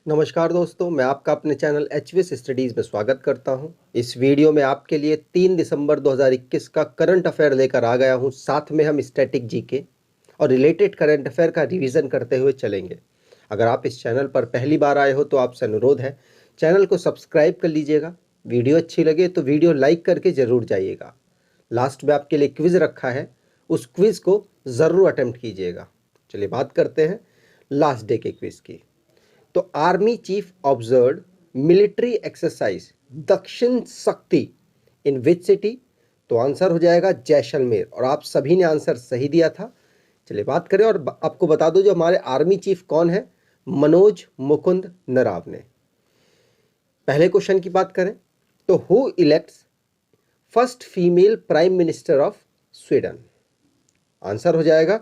नमस्कार दोस्तों, मैं आपका अपने चैनल एचवीएस स्टडीज़ में स्वागत करता हूं। इस वीडियो में आपके लिए 3 दिसंबर 2021 का करंट अफेयर लेकर आ गया हूं। साथ में हम स्टैटिक जीके और रिलेटेड करंट अफेयर का रिवीजन करते हुए चलेंगे। अगर आप इस चैनल पर पहली बार आए हो तो आपसे अनुरोध है, चैनल को सब्सक्राइब कर लीजिएगा। वीडियो अच्छी लगे तो वीडियो लाइक करके ज़रूर जाइएगा। लास्ट में आपके लिए क्विज़ रखा है, उस क्विज़ को ज़रूर अटेम्प्ट कीजिएगा। चलिए बात करते हैं लास्ट डे के क्विज़ की। तो army chief observe military exercise दक्षिण शक्ति इन विच सिटी? तो आंसर हो जाएगा जैसलमेर, और आप सभी ने आंसर सही दिया था। चलिए बात करें, और आपको बता दो जो हमारे आर्मी चीफ कौन है, मनोज मुकुंद नरावने। पहले क्वेश्चन की बात करें तो who elects first female prime minister of Sweden? Answer हो जाएगा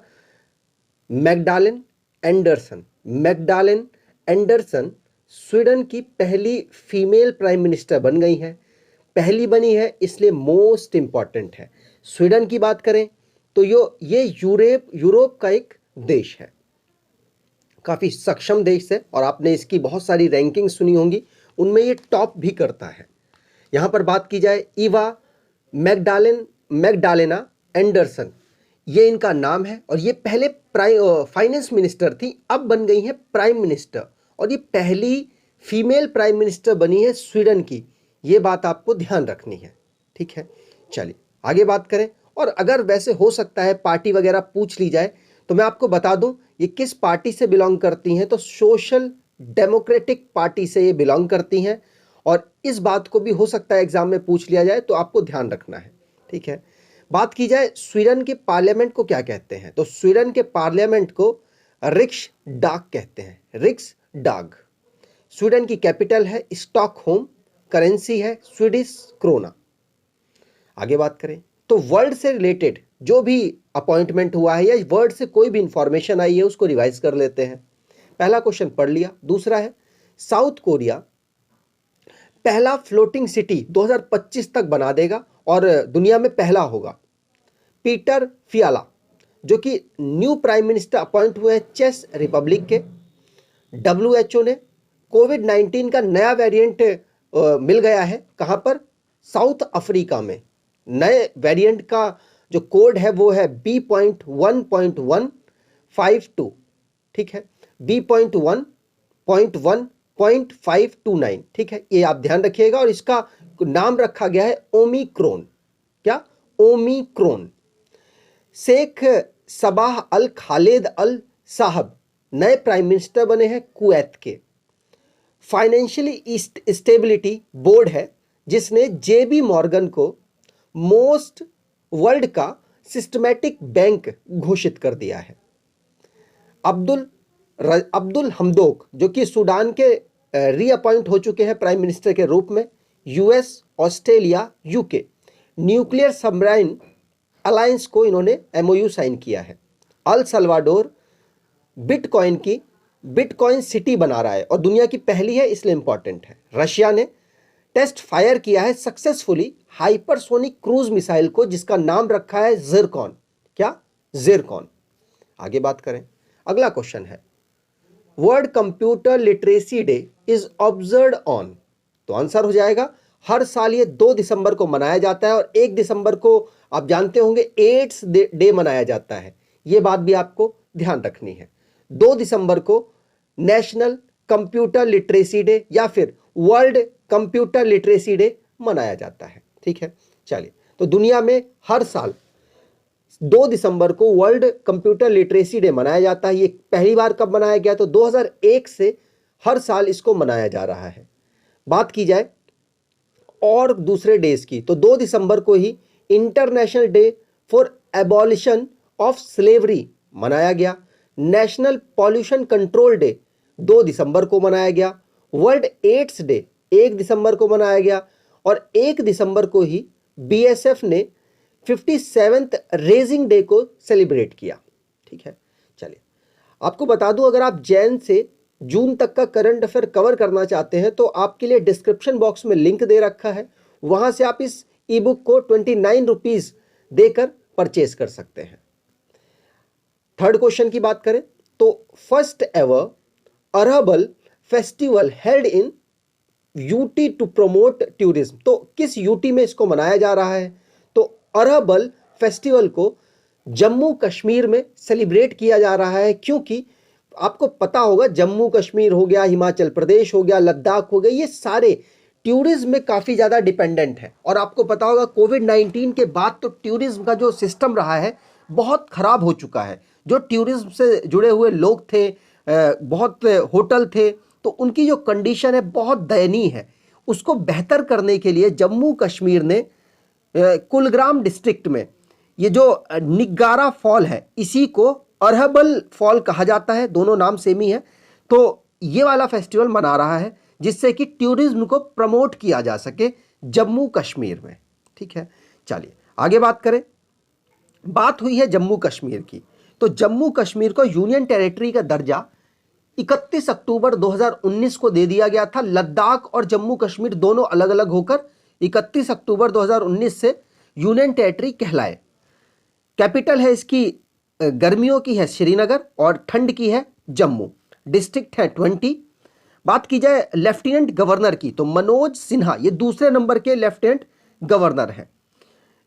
मैग्डालेन एंडरसन। मैग्डालेन एंडरसन स्वीडन की पहली फीमेल प्राइम मिनिस्टर बन गई हैं। पहली बनी है इसलिए मोस्ट इंपॉर्टेंट है। स्वीडन की बात करें तो ये यूरोप का एक देश है, काफी सक्षम देश है, और आपने इसकी बहुत सारी रैंकिंग सुनी होंगी, उनमें ये टॉप भी करता है। यहां पर बात की जाए ईवा मैग्डालेना एंडरसन, ये इनका नाम है, और ये पहले फाइनेंस मिनिस्टर थी, अब बन गई है प्राइम मिनिस्टर, और ये पहली फीमेल प्राइम मिनिस्टर बनी है स्वीडन की। ये बात आपको ध्यान रखनी है, ठीक है। चलिए आगे बात करें, और अगर वैसे हो सकता है पार्टी वगैरह पूछ ली जाए तो मैं आपको बता दूं ये किस पार्टी से बिलोंग करती हैं। तो सोशल डेमोक्रेटिक पार्टी से ये बिलोंग करती हैं, और इस बात को भी हो सकता है एग्जाम में पूछ लिया जाए, तो आपको ध्यान रखना है, ठीक है। बात की जाए स्वीडन के पार्लियामेंट को क्या कहते हैं, तो स्वीडन के पार्लियामेंट को रिक्सडाग कहते हैं, रिक्सडाग। स्वीडन की कैपिटल है स्टॉकहोम, करेंसी है स्वीडिश क्रोना। आगे बात करें तो वर्ल्ड से रिलेटेड जो भी अपॉइंटमेंट हुआ है या वर्ल्ड से कोई भी इंफॉर्मेशन आई है उसको रिवाइज कर लेते हैं। पहला क्वेश्चन पढ़ लिया। दूसरा है साउथ कोरिया पहला फ्लोटिंग सिटी 2025 तक बना देगा और दुनिया में पहला होगा। पीटर फियाला जो कि न्यू प्राइम मिनिस्टर अपॉइंट हुए हैं चेक रिपब्लिक के। WHO ने कोविड-19 का नया वेरिएंट मिल गया है, कहां पर? साउथ अफ्रीका में। नए वेरिएंट का जो कोड है वो है B.1.152, ठीक है, B.1.1.529, ठीक है, ये आप ध्यान रखिएगा। और इसका नाम रखा गया है ओमिक्रॉन। क्या? ओमिक्रॉन। शेख सबाह अल खालिद अल साहब नए प्राइम मिनिस्टर बने हैं कुवैत के। फाइनेंशियली स्टेबिलिटी बोर्ड है जिसने JB मॉर्गन को मोस्ट वर्ल्ड का सिस्टमैटिक बैंक घोषित कर दिया है। अब्दुल हमदोक जो कि सूडान के रीअपॉइंट हो चुके हैं प्राइम मिनिस्टर के रूप में। US, Australia, UK nuclear submarine alliance को इन्होंने MOU साइन किया है। अल सल्वाडोर बिटकॉइन सिटी बना रहा है और दुनिया की पहली है, इसलिए इंपॉर्टेंट है। रशिया ने टेस्ट फायर किया है सक्सेसफुली हाइपरसोनिक क्रूज मिसाइल को जिसका नाम रखा है जिरकॉन। क्या? जिरकॉन। आगे बात करें, अगला क्वेश्चन है world computer literacy day is observed on? तो आंसर हो जाएगा हर साल ये 2 दिसंबर को मनाया जाता है, और 1 दिसंबर को आप जानते होंगे एड्स डे मनाया जाता है। ये बात भी आपको ध्यान रखनी है। 2 दिसंबर को नेशनल कंप्यूटर लिटरेसी डे या फिर वर्ल्ड कंप्यूटर लिटरेसी डे मनाया जाता है, ठीक है। चलिए, तो दुनिया में हर साल 2 दिसंबर को वर्ल्ड कंप्यूटर लिटरेसी डे मनाया जाता है। ये पहली बार कब मनाया गया? तो 2001 से हर साल इसको मनाया जा रहा है। बात की जाए और दूसरे डेज की तो 2 दिसंबर को ही international day for abolition of slavery मनाया गया। नेशनल पॉल्यूशन कंट्रोल डे 2 दिसंबर को मनाया गया। वर्ल्ड एड्स डे 1 दिसंबर को मनाया गया, और 1 दिसंबर को ही BSF ने 57th रेजिंग डे को सेलिब्रेट किया, ठीक है। चलिए आपको बता दूं, अगर आप जैन से जून तक का करंट अफेयर कवर करना चाहते हैं तो आपके लिए डिस्क्रिप्शन बॉक्स में लिंक दे रखा है, वहां से आप इस ई बुक को 29 रुपीज देकर परचेज कर सकते हैं। थर्ड क्वेश्चन की बात करें तो first ever herbal festival held in UT to promote tourism. तो किस यूटी में इसको मनाया जा रहा है? तो अरहबल फेस्टिवल को जम्मू कश्मीर में सेलिब्रेट किया जा रहा है, क्योंकि आपको पता होगा जम्मू कश्मीर हो गया, हिमाचल प्रदेश हो गया, लद्दाख हो गया, ये सारे टूरिज्म में काफ़ी ज़्यादा डिपेंडेंट है। और आपको पता होगा कोविड-19 के बाद तो टूरिज्म का जो सिस्टम रहा है बहुत ख़राब हो चुका है। जो टूरिज्म से जुड़े हुए लोग थे, बहुत होटल थे, तो उनकी जो कंडीशन है बहुत दयनीय है। उसको बेहतर करने के लिए जम्मू कश्मीर ने कुलग्राम डिस्ट्रिक्ट में ये जो निगारा फॉल है, इसी को अरहबल फॉल कहा जाता है, दोनों नाम सेम ही है। तो ये वाला फेस्टिवल मना रहा है जिससे कि टूरिज्म को प्रमोट किया जा सके जम्मू कश्मीर में। ठीक है, चलिए आगे बात करें। बात हुई है जम्मू कश्मीर की, तो जम्मू कश्मीर को यूनियन टेरिटरी का दर्जा 31 अक्टूबर 2019 को दे दिया गया था। लद्दाख और जम्मू कश्मीर दोनों अलग अलग होकर 31 अक्टूबर 2019 से यूनियन टेरिटरी कहलाए। कैपिटल है इसकी गर्मियों की है श्रीनगर और ठंड की है जम्मू। डिस्ट्रिक्ट है 20। बात की जाए लेफ्टिनेंट गवर्नर की, तो मनोज सिन्हा ये दूसरे नंबर के लेफ्टिनेंट गवर्नर हैं।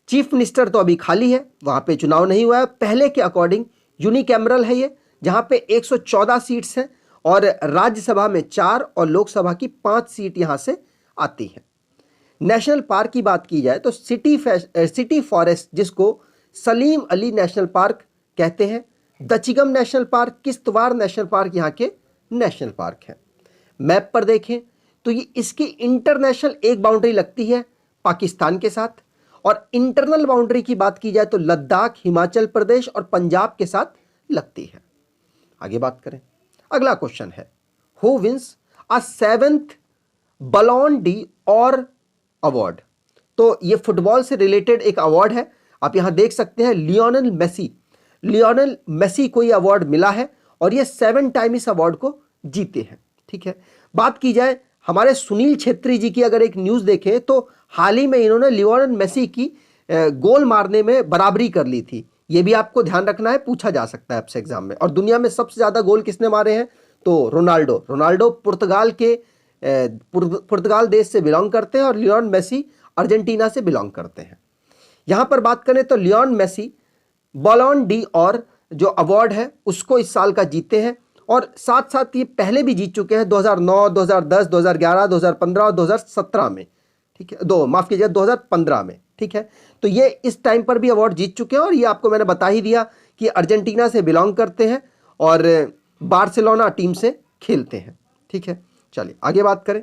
चीफ मिनिस्टर तो अभी खाली है, वहां पे चुनाव नहीं हुआ है। पहले के अकॉर्डिंग यूनिकैमरल है ये, जहां पे 114 सीट्स हैं और राज्यसभा में 4 और लोकसभा की 5 सीट यहां से आती है। नेशनल पार्क की बात की जाए तो सिटी फॉरेस्ट, जिसको सलीम अली नेशनल पार्क कहते हैं, Dachigam national park, Kishtwar national park यहाँ के नेशनल पार्क हैं। मैप पर देखें तो ये इसकी इंटरनेशनल एक बाउंड्री लगती है पाकिस्तान के साथ, और इंटरनल बाउंड्री की बात की जाए तो लद्दाख, हिमाचल प्रदेश और पंजाब के साथ लगती है। आगे बात करें, अगला क्वेश्चन है who wins a 7th Ballon d'Or award. तो ये फुटबॉल से रिलेटेड एक अवार्ड है, आप यहां देख सकते हैं लियोनेल मेसी को ये अवार्ड मिला है और ये 7 टाइम इस अवार्ड को जीते हैं। ठीक है, बात की जाए हमारे सुनील छेत्री जी की, अगर एक न्यूज़ देखें तो हाल ही में इन्होंने लियोनेल मेसी की गोल मारने में बराबरी कर ली थी। ये भी आपको ध्यान रखना है, पूछा जा सकता है आपसे एग्जाम में। और दुनिया में सबसे ज़्यादा गोल किसने मारे हैं? तो रोनाल्डो पुर्तगाल देश से बिलोंग करते हैं और लियोनेल मेसी अर्जेंटीना से बिलोंग करते हैं। यहाँ पर बात करें तो लियोनेल मेसी बॉलोन डी और जो अवार्ड है उसको इस साल का जीते हैं, और साथ साथ ये पहले भी जीत चुके हैं 2009, 2010, 2011, 2015 और 2017 में। ठीक है, माफ कीजिए 2015 में। ठीक है, तो ये इस टाइम पर भी अवार्ड जीत चुके हैं, और ये आपको मैंने बता ही दिया कि अर्जेंटीना से बिलोंग करते हैं और बार्सिलोना टीम से खेलते हैं। ठीक है, चलिए आगे बात करें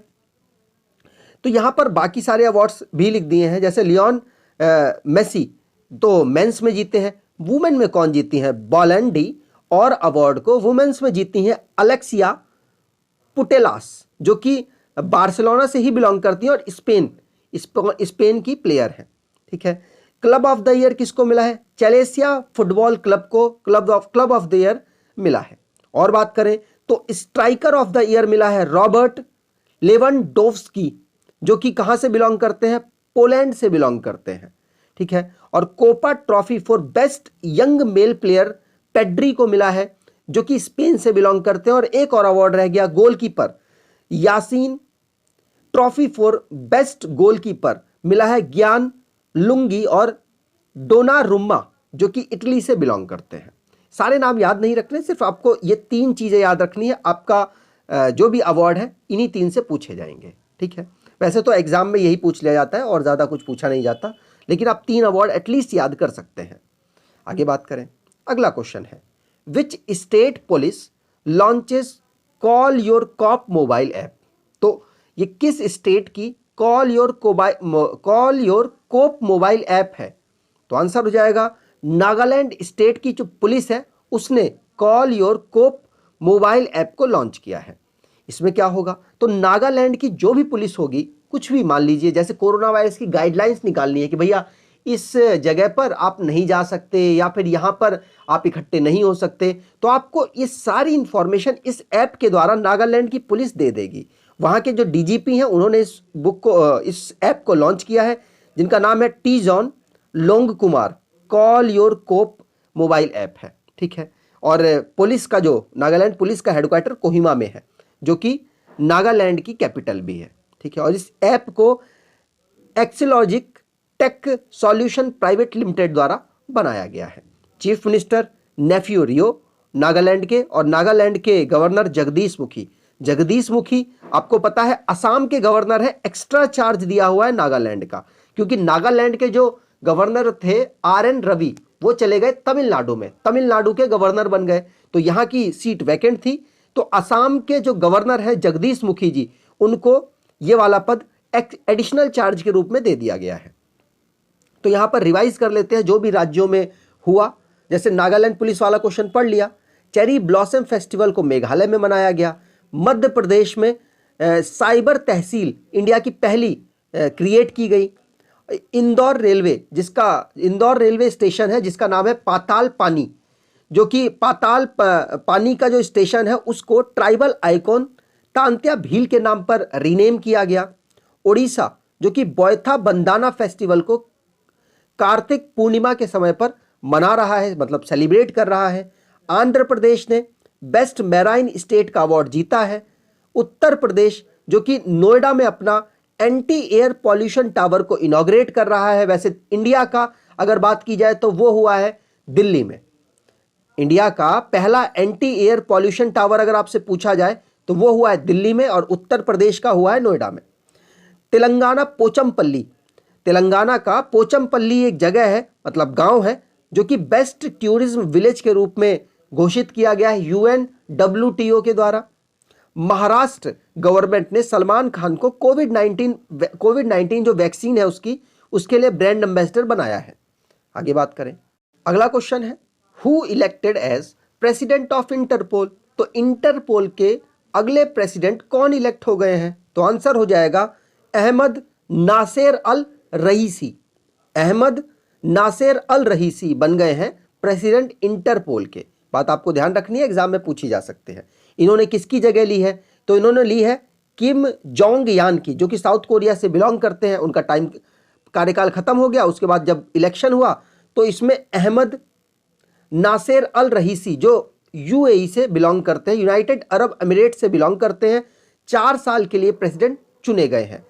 तो यहाँ पर बाकी सारे अवार्ड्स भी लिख दिए हैं, जैसे लियोनेल मेसी तो मेंस में जीते हैं। वुमेन में कौन जीती हैं? बॉलन डी और अवार्ड को वुमेन्स में जीती हैं अलेक्सिया पुटेलास, जो कि बार्सिलोना से ही बिलोंग करती हैं और स्पेन की प्लेयर है। ठीक है, क्लब ऑफ द ईयर किसको मिला है? चेलेसिया फुटबॉल क्लब को क्लब ऑफ द ईयर मिला है। और बात करें तो स्ट्राइकर ऑफ द ईयर मिला है रॉबर्ट लेवेंडोव्स्की, जो कि कहां से बिलोंग करते हैं? पोलैंड से बिलोंग करते हैं। ठीक है, और Copa trophy for best young male player Pedri को मिला है, जो कि स्पेन से बिलोंग करते हैं। और एक और अवार्ड रह गया goalkeeper, Yasin trophy for best goalkeeper मिला है ज्ञान लुंगी और डोनारुम्मा, जो कि इटली से बिलोंग करते हैं। सारे नाम याद नहीं रखने, सिर्फ आपको ये 3 चीजें याद रखनी है। आपका जो भी अवार्ड है इन्हीं 3 से पूछे जाएंगे। ठीक है, वैसे तो एग्जाम में यही पूछ लिया जाता है और ज्यादा कुछ पूछा नहीं जाता, लेकिन आप 3 अवार्ड एटलीस्ट याद कर सकते हैं। आगे बात करें, अगला क्वेश्चन है which state police launches call your cop mobile app. तो ये किस स्टेट की call your cop mobile app है? तो आंसर हो जाएगा नागालैंड स्टेट की जो पुलिस है उसने call your cop mobile app को लॉन्च किया है। इसमें क्या होगा? तो नागालैंड की जो भी पुलिस होगी, कुछ भी मान लीजिए जैसे कोरोना वायरस की गाइडलाइंस निकालनी है कि भैया इस जगह पर आप नहीं जा सकते या फिर यहाँ पर आप इकट्ठे नहीं हो सकते, तो आपको ये सारी इंफॉर्मेशन इस ऐप के द्वारा नागालैंड की पुलिस दे देगी। वहाँ के जो डीजीपी हैं उन्होंने इस ऐप को लॉन्च किया है, जिनका नाम है T John Longkumer call your cop mobile app है। ठीक है, और पुलिस का जो नागालैंड पुलिस का हेडक्वार्टर कोहिमा में है, जो कि नागालैंड की कैपिटल भी है। ठीक है, और इस ऐप को एक्सिलॉजिक टेक सॉल्यूशन प्राइवेट लिमिटेड द्वारा बनाया गया है। चीफ मिनिस्टर नेफ्यू रियो नागालैंड के, और नागालैंड के गवर्नर जगदीश मुखी। जगदीश मुखी आपको पता है असम के गवर्नर है, एक्स्ट्रा चार्ज दिया हुआ है नागालैंड का, क्योंकि नागालैंड के जो गवर्नर थे RN रवि, वो चले गए तमिलनाडु में, तमिलनाडु के गवर्नर बन गए, तो यहाँ की सीट वैकेंट थी, तो असम के जो गवर्नर है जगदीश मुखी जी, उनको ये वाला पद एडिशनल चार्ज के रूप में दे दिया गया है। तो यहां पर रिवाइज कर लेते हैं जो भी राज्यों में हुआ। जैसे नागालैंड पुलिस वाला क्वेश्चन पढ़ लिया। चेरी ब्लॉसम फेस्टिवल को मेघालय में मनाया गया। मध्य प्रदेश में साइबर तहसील इंडिया की पहली क्रिएट की गई। इंदौर रेलवे स्टेशन है जिसका नाम है पाताल पानी, जो कि पाताल पानी का जो स्टेशन है उसको ट्राइबल आइकॉन तांत्या भील के नाम पर रीनेम किया गया। ओडिशा जो कि बोयथा बंदाना फेस्टिवल को कार्तिक पूर्णिमा के समय पर मना रहा है, मतलब सेलिब्रेट कर रहा है। आंध्र प्रदेश ने बेस्ट मैराइन स्टेट का अवार्ड जीता है। उत्तर प्रदेश जो कि नोएडा में अपना एंटी एयर पॉल्यूशन टावर को इनॉग्रेट कर रहा है। वैसे इंडिया का अगर बात की जाए तो वो हुआ है दिल्ली में। इंडिया का पहला एंटी एयर पॉल्यूशन टावर अगर आपसे पूछा जाए तो वो हुआ है दिल्ली में, और उत्तर प्रदेश का हुआ है नोएडा में। तेलंगाना पोचमपल्ली, तेलंगाना का पोचमपल्ली एक जगह है, मतलब गांव है, जो कि बेस्ट टूरिज्म विलेज के रूप में घोषित किया गया है UNWTO के द्वारा। महाराष्ट्र गवर्नमेंट ने सलमान खान को कोविड-19 जो वैक्सीन है उसके लिए ब्रांड एम्बेसडर बनाया है। आगे बात करें, अगला क्वेश्चन है who elected as president of Interpol. तो इंटरपोल के अगले प्रेसिडेंट कौन इलेक्ट हो गए हैं? तो आंसर हो जाएगा अहमद नासेर अल रईसी। अहमद नासेर अल रईसी बन गए हैं प्रेसिडेंट इंटरपोल के। बात आपको ध्यान रखनी है, एग्जाम में पूछी जा सकते हैं। इन्होंने किसकी जगह ली है? तो इन्होंने ली है किम जोंग यान की, जो कि साउथ कोरिया से बिलोंग करते हैं। उनका टाइम कार्यकाल खत्म हो गया, उसके बाद जब इलेक्शन हुआ तो इसमें अहमद नासेर अल रईसी जो UAE से बिलोंग करते हैं, यूनाइटेड अरब अमीरेट से बिलोंग करते हैं, 4 साल के लिए प्रेसिडेंट चुने गए हैं।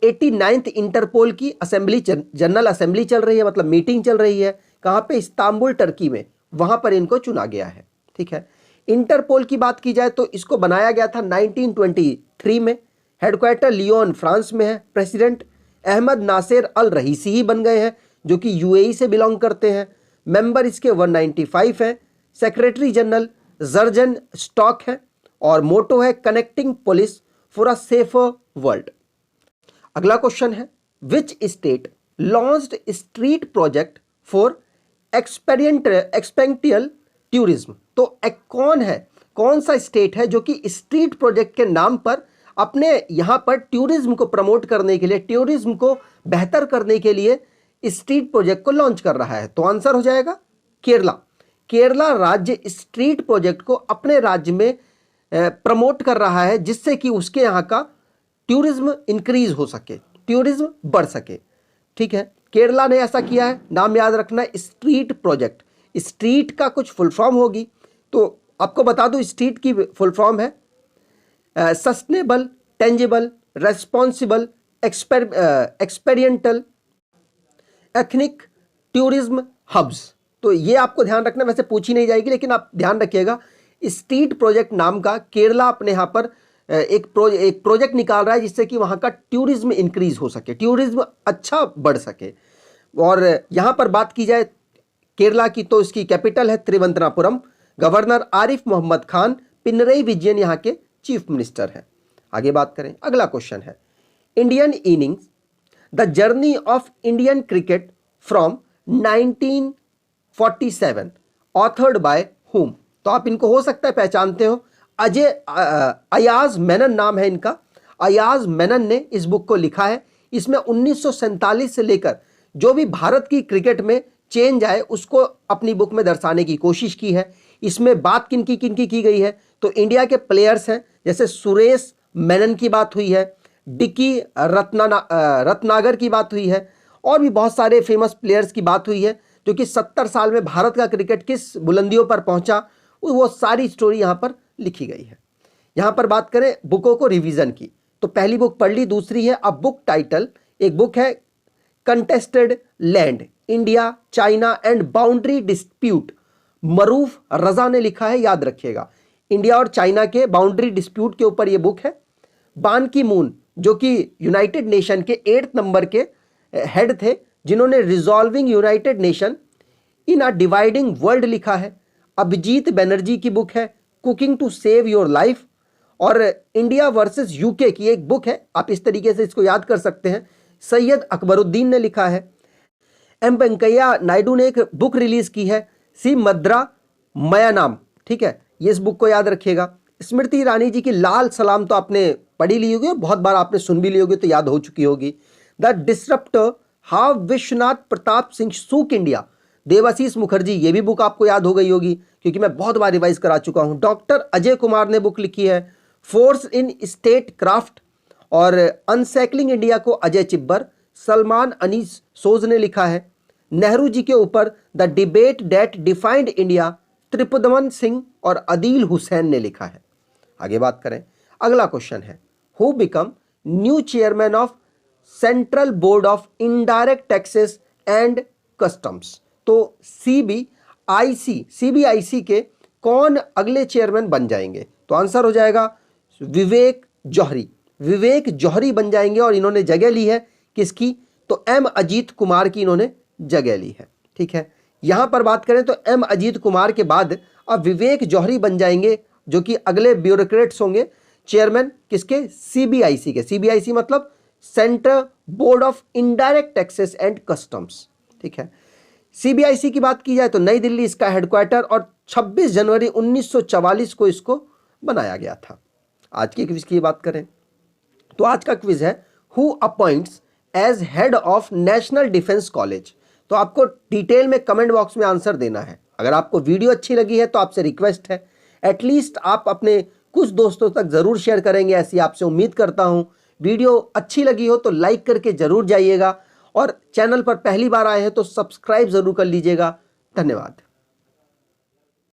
89th इंटरपोल की जनरल असेंबली चल रही है, मतलब मीटिंग चल रही है। कहाँ पे? इस्तांबुल टर्की में, वहां पर इनको चुना गया है। ठीक है, इंटरपोल की बात की जाए तो इसको बनाया गया था 1923 में। हेडक्वार्टर लियोन फ्रांस में है। प्रेसिडेंट अहमद नासेर अल रईसी ही बन गए हैं, जो कि UAE से बिलोंग करते हैं। मेंबर इसके 195 है। सेक्रेटरी जनरल जर्जन स्टॉक है, और मोटो है connecting police for a safer world. अगला क्वेश्चन है which state launched STREET project for experiential tourism. तो कौन सा स्टेट है जो कि स्ट्रीट प्रोजेक्ट के नाम पर अपने यहां पर टूरिज्म को प्रमोट करने के लिए, टूरिज्म को बेहतर करने के लिए स्ट्रीट प्रोजेक्ट को लॉन्च कर रहा है? तो आंसर हो जाएगा केरला। केरला राज्य स्ट्रीट प्रोजेक्ट को अपने राज्य में प्रमोट कर रहा है, जिससे कि उसके यहाँ का टूरिज्म इंक्रीज हो सके, टूरिज्म बढ़ सके। ठीक है, केरला ने ऐसा किया है। नाम याद रखना है स्ट्रीट प्रोजेक्ट। स्ट्रीट का कुछ फुल फॉर्म होगी, तो आपको बता दूं स्ट्रीट की फुल फॉर्म है sustainable, tangible, responsible, experiential, ethnic tourism hubs. तो ये आपको ध्यान रखना, वैसे पूछी नहीं जाएगी लेकिन आप ध्यान रखिएगा। स्ट्रीट प्रोजेक्ट नाम का केरला अपने यहाँ पर एक प्रोजेक्ट निकाल रहा है, जिससे कि वहाँ का टूरिज्म इंक्रीज हो सके, टूरिज्म अच्छा बढ़ सके। और यहाँ पर बात की जाए केरला की तो इसकी कैपिटल है त्रिवंतनापुरम। गवर्नर आरिफ मोहम्मद खान पिनरई विजयन यहाँ के चीफ मिनिस्टर हैं। आगे बात करें, अगला क्वेश्चन है Indian innings the journey of Indian cricket from 1947 authored by whom. तो आप इनको हो सकता है पहचानते हो, अयाज मेनन नाम है इनका। अयाज मेनन ने इस बुक को लिखा है। इसमें 1947 से लेकर जो भी भारत की क्रिकेट में चेंज आए उसको अपनी बुक में दर्शाने की कोशिश की है। इसमें बात किनकी की गई है? तो इंडिया के प्लेयर्स हैं, जैसे सुरेश मेनन की बात हुई है, डिकी रत्नागर की बात हुई है, और भी बहुत सारे फेमस प्लेयर्स की बात हुई है, जो कि 70 साल में भारत का क्रिकेट किस बुलंदियों पर पहुंचा, वो सारी स्टोरी यहाँ पर लिखी गई है। यहां पर बात करें बुकों को रिवीजन की, तो पहली बुक पढ़ ली, दूसरी है अब बुक टाइटल, एक बुक है contested land India China and boundary dispute, Maroof Raza ने लिखा है, याद रखिएगा। इंडिया और चाइना के बाउंड्री डिस्प्यूट के ऊपर यह बुक है। बान की मून जो कि यूनाइटेड नेशन के 8th नंबर के हेड थे, जिन्होंने resolving United Nation in a dividing world लिखा है। अभिजीत बनर्जी की बुक है cooking to save your life, और इंडिया वर्सेस यूके की एक बुक है, आप इस तरीके से इसको याद कर सकते हैं, सैयद अकबरुद्दीन ने लिखा है। एम वेंकैया नायडू ने एक बुक रिलीज की है सी मद्रा मयानाम, ठीक है, ये इस बुक को याद रखिएगा। स्मृति ईरानी जी की लाल सलाम तो आपने पढ़ी ली होगी और बहुत बार आपने सुन भी ली होगी, तो याद हो चुकी होगी। The disruptor how Vishwanath Pratap Singh shook India, Debashish Mukherjee, ये भी बुक आपको याद हो गई होगी क्योंकि मैं बहुत बार रिवाइज करा चुका हूं। डॉक्टर अजय कुमार ने बुक लिखी है फोर्स इन स्टेट क्राफ्ट, और अनसैकलिंग इंडिया को अजय चिब्बर, सलमान अनीस सोज ने लिखा है। नेहरू जी के ऊपर the debate that defined India, Tripurdaman Singh और अदील हुसैन ने लिखा है। आगे बात करें, अगला क्वेश्चन है who become new chairman of central board of indirect taxes and customs, तो सीबीआईसी के कौन अगले चेयरमैन बन जाएंगे, तो आंसर हो जाएगा विवेक जौहरी बन जाएंगे, और इन्होंने जगह ली है किसकी, तो एम अजीत कुमार की इन्होंने जगह ली है, ठीक है। यहां पर बात करें तो एम अजीत कुमार के बाद अब विवेक जौहरी बन जाएंगे, जो कि अगले ब्यूरोक्रेट्स होंगे चेयरमैन किसके, सीबीआईसी के। सीबीआईसी मतलब central board of indirect taxes and customs, ठीक है। सीबीआईसी की बात की जाए तो नई दिल्ली इसका हेडक्वार्टर, और 26 जनवरी 1944 को इसको बनाया गया था। आज के क्विज की बात करें तो आज का क्विज है who appoints as head of National Defence College, तो आपको डिटेल में कमेंट बॉक्स में आंसर देना है। अगर आपको वीडियो अच्छी लगी है तो आपसे रिक्वेस्ट है एटलीस्ट आप अपने कुछ दोस्तों तक जरूर शेयर करेंगे, ऐसी आपसे उम्मीद करता हूं। वीडियो अच्छी लगी हो तो लाइक करके जरूर जाइएगा, और चैनल पर पहली बार आए हैं तो सब्सक्राइब जरूर कर लीजिएगा। धन्यवाद।